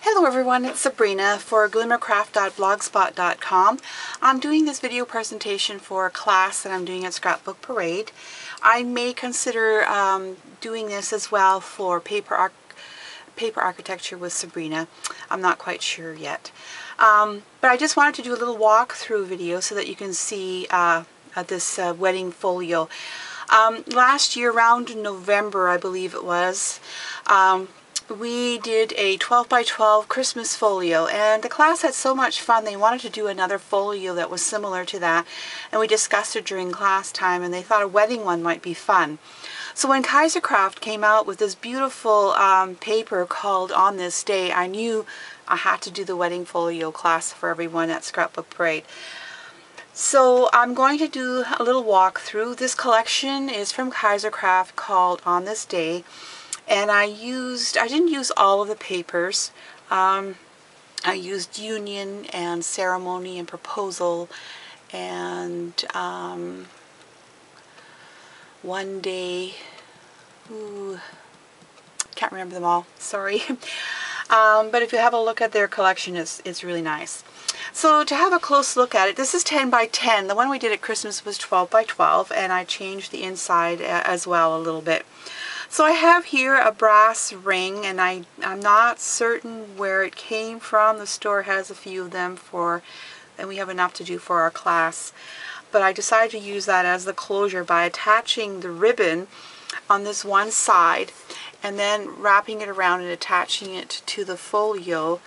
Hello everyone, it's Sabrina for glimmercraft.blogspot.com. I'm doing this video presentation for a class that I'm doing at Scrapbook Parade. I may consider doing this as well for paper architecture with Sabrina. I'm not quite sure yet. But I just wanted to do a little walkthrough video so that you can see this wedding folio. Last year, around November, I believe it was, we did a 12 by 12 Christmas folio, and the class had so much fun they wanted to do another folio that was similar to that, and we discussed it during class time, and they thought a wedding one might be fun. So when Kaisercraft came out with this beautiful paper called On This Day, I knew I had to do the wedding folio class for everyone at Scrapbook Parade. So I'm going to do a little walkthrough. This collection is from Kaisercraft called On This Day. And I didn't use all of the papers. I used Union and Ceremony and Proposal and One Day. Ooh, can't remember them all, sorry. But if you have a look at their collection, it's really nice. So to have a close look at it, this is 10 by 10. The one we did at Christmas was 12 by 12, and I changed the inside as well a little bit. So I have here a brass ring, and I'm not certain where it came from. The store has a few of them and we have enough to do for our class. But I decided to use that as the closure by attaching the ribbon on this one side and then wrapping it around and attaching it to the folio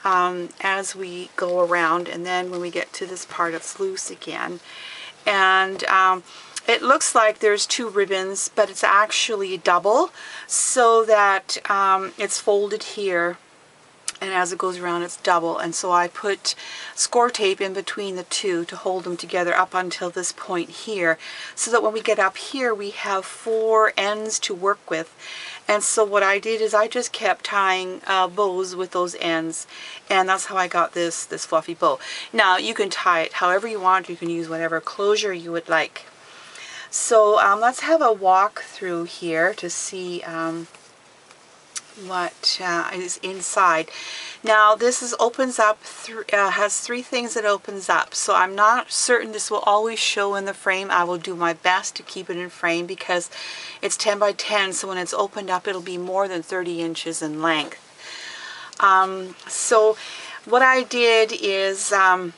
as we go around, and then when we get to this part it's loose again. And it looks like there's two ribbons, but it's actually double, so that it's folded here, and as it goes around it's double. And so I put score tape in between the two to hold them together up until this point here, so that when we get up here we have four ends to work with. And so what I did is I just kept tying bows with those ends, and that's how I got this fluffy bow. Now you can tie it however you want. You can use whatever closure you would like. So let's have a walk through here to see what is inside. Now this opens up, has three things that opens up, so I'm not certain this will always show in the frame. I will do my best to keep it in frame because it's 10 by 10, so when it's opened up it'll be more than 30 inches in length. So what I did is I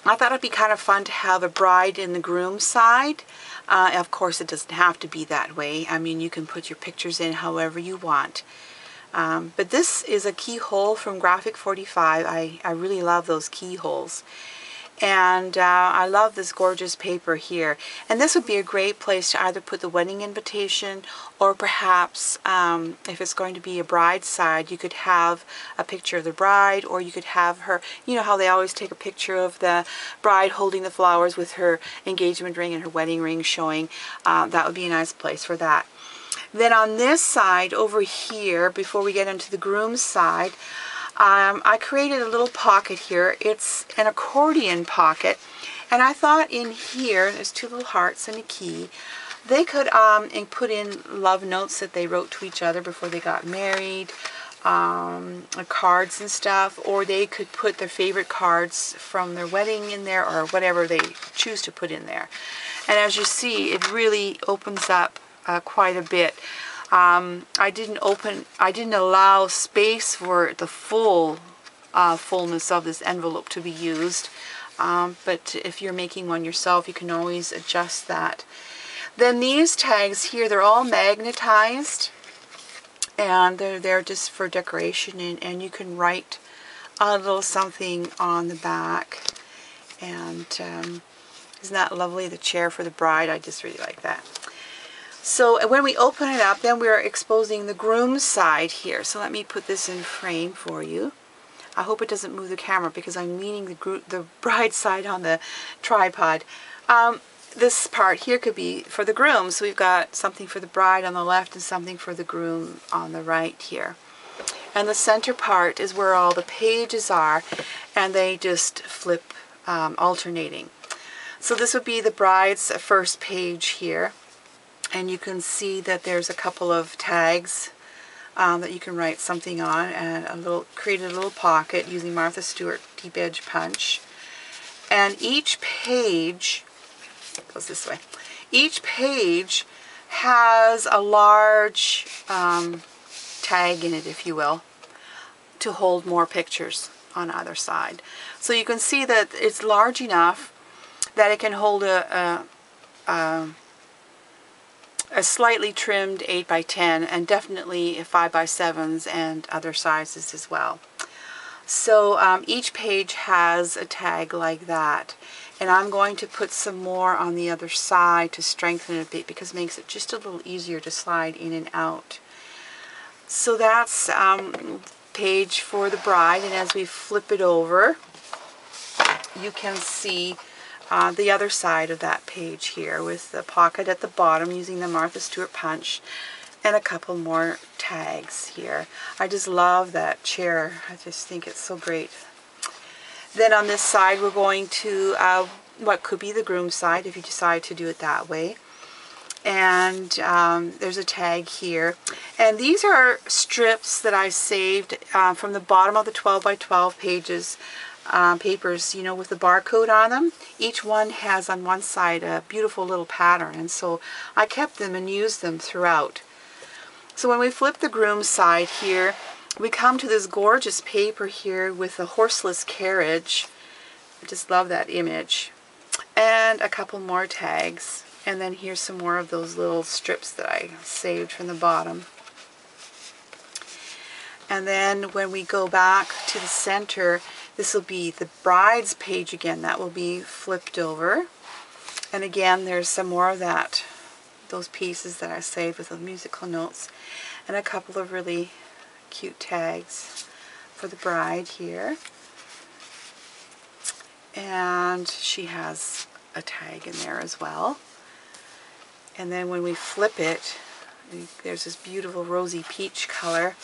thought it'd be kind of fun to have a bride and the groom side. Of course, it doesn't have to be that way. I mean, you can put your pictures in however you want. But this is a keyhole from Graphic 45. I really love those keyholes. And I love this gorgeous paper here. And this would be a great place to either put the wedding invitation, or perhaps if it's going to be a bride's side, you could have a picture of the bride, or you could have her, you know how they always take a picture of the bride holding the flowers with her engagement ring and her wedding ring showing. That would be a nice place for that. Then on this side over here, before we get into the groom's side, I created a little pocket here. It's an accordion pocket, and I thought in here, there's two little hearts and a key. They could put in love notes that they wrote to each other before they got married, cards and stuff, or they could put their favorite cards from their wedding in there, or whatever they choose to put in there. And as you see, it really opens up quite a bit. I didn't allow space for the fullness of this envelope to be used, but if you're making one yourself, you can always adjust that. Then these tags here, they're all magnetized, and they're there just for decoration, and you can write a little something on the back. And isn't that lovely, the chair for the bride? I just really like that. So when we open it up, then we're exposing the groom's side here. So let me put this in frame for you. I hope it doesn't move the camera because I'm leaning the bride's side on the tripod. This part here could be for the groom. So we've got something for the bride on the left and something for the groom on the right here. And the center part is where all the pages are, and they just flip alternating. So this would be the bride's first page here. And you can see that there's a couple of tags that you can write something on, and created a little pocket using Martha Stewart deep edge punch. And each page goes this way. Each page has a large tag in it, if you will, to hold more pictures on either side. So you can see that it's large enough that it can hold a slightly trimmed 8x10 and definitely 5x7s and other sizes as well. So each page has a tag like that, and I'm going to put some more on the other side to strengthen it a bit because it makes it just a little easier to slide in and out. So that's page for the bride, and as we flip it over you can see the other side of that page here with the pocket at the bottom using the Martha Stewart punch and a couple more tags here. I just love that chair. I just think it's so great. Then on this side we're going to what could be the groom side if you decide to do it that way. And there's a tag here, and these are strips that I saved from the bottom of the 12x12 pages papers, you know, with the barcode on them. Each one has on one side a beautiful little pattern, and so I kept them and used them throughout. So when we flip the groom side here, we come to this gorgeous paper here with a horseless carriage. I just love that image. And a couple more tags. And then here's some more of those little strips that I saved from the bottom. And then when we go back to the center, this will be the bride's page again. That will be flipped over. And again, there's some more of that, those pieces that I saved with the musical notes. And a couple of really cute tags for the bride here. And she has a tag in there as well. And then when we flip it, there's this beautiful rosy peach color,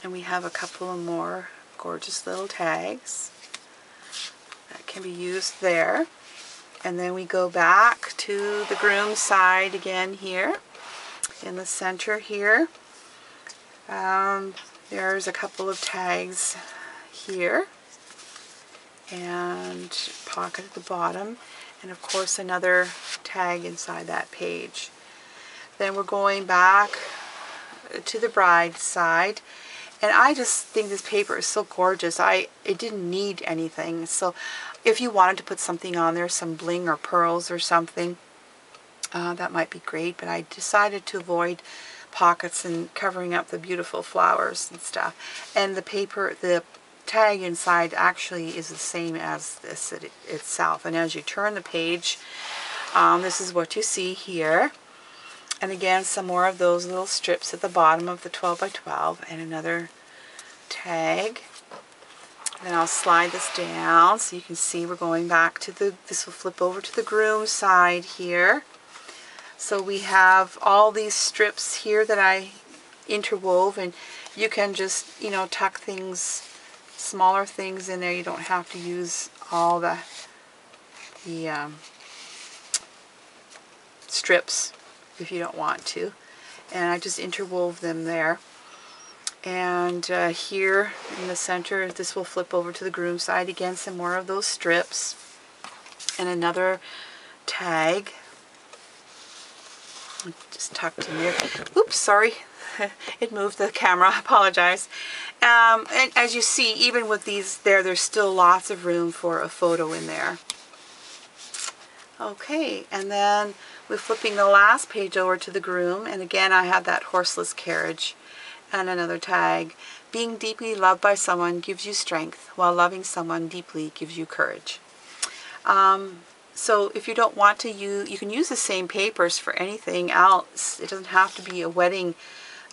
and we have a couple of more gorgeous little tags that can be used there. And then we go back to the groom side again here in the center here. There's a couple of tags here and pocket at the bottom, and of course another tag inside that page. Then we're going back to the bride's side, and I just think this paper is so gorgeous. It didn't need anything, so if you wanted to put something on there, some bling or pearls or something, that might be great, but I decided to avoid pockets and covering up the beautiful flowers and stuff. And the paper, the tag inside actually is the same as this itself, and as you turn the page, this is what you see here. And again, some more of those little strips at the bottom of the 12x12 and another tag. Then I'll slide this down so you can see we're going back to this will flip over to the groom side here. So we have all these strips here that I interwove, and you can just, you know, tuck things, smaller things in there. You don't have to use all the strips if you don't want to. And I just interwove them there. And here in the center, this will flip over to the groom side again, some more of those strips and another tag just tucked in there. Oops, sorry, it moved the camera, I apologize. And as you see, even with these there's still lots of room for a photo in there. Okay, and then we're flipping the last page over to the groom, and again I have that horseless carriage and another tag. Being deeply loved by someone gives you strength, while loving someone deeply gives you courage. So if you don't want to use, you can use the same papers for anything else. It doesn't have to be a wedding.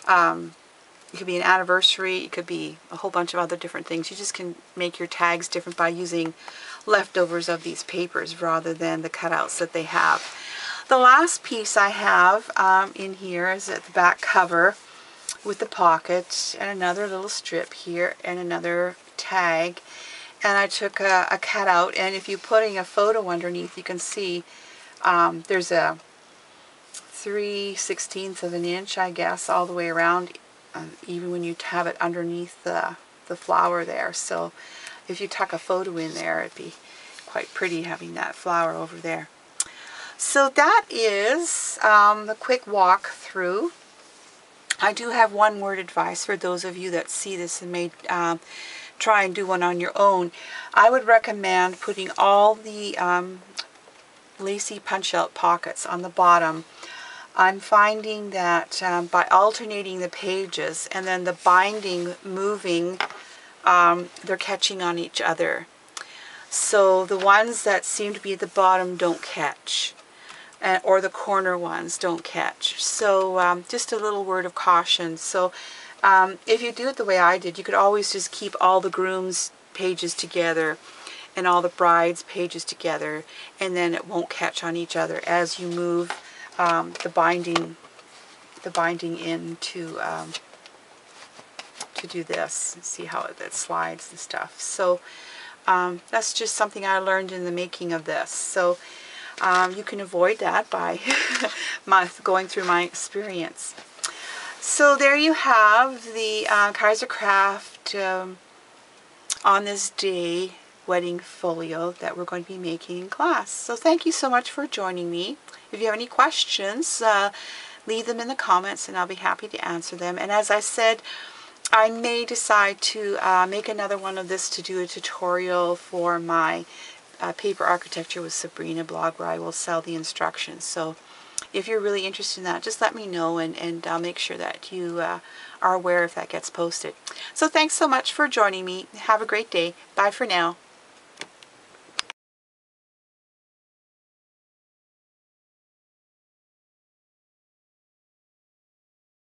It could be an anniversary. It could be a whole bunch of other different things. You just can make your tags different by using leftovers of these papers rather than the cutouts that they have. The last piece I have in here is at the back cover with the pocket and another little strip here and another tag. And I took a cutout, and if you're putting a photo underneath, you can see there's a 3/16 of an inch, I guess, all the way around even when you have it underneath the flower there. So if you tuck a photo in there, it'd be quite pretty having that flower over there. So that is the quick walk through. I do have one word advice for those of you that see this and may try and do one on your own. I would recommend putting all the lacy punch-out pockets on the bottom. I'm finding that by alternating the pages and then the binding moving, they're catching on each other. So the ones that seem to be at the bottom don't catch, or the corner ones don't catch. So just a little word of caution. So if you do it the way I did, you could always just keep all the groom's pages together and all the bride's pages together, and then it won't catch on each other as you move the binding in to do this. See how it slides and stuff. So that's just something I learned in the making of this. So you can avoid that by going through my experience. So there you have the Kaisercraft on this day wedding folio that we're going to be making in class. So thank you so much for joining me. If you have any questions, leave them in the comments and I'll be happy to answer them. And as I said, I may decide to make another one of this to do a tutorial for my Paper Architecture with Sabrina blog, where I will sell the instructions. So if you're really interested in that, just let me know, and I'll make sure that you are aware if that gets posted. So thanks so much for joining me. Have a great day. Bye for now.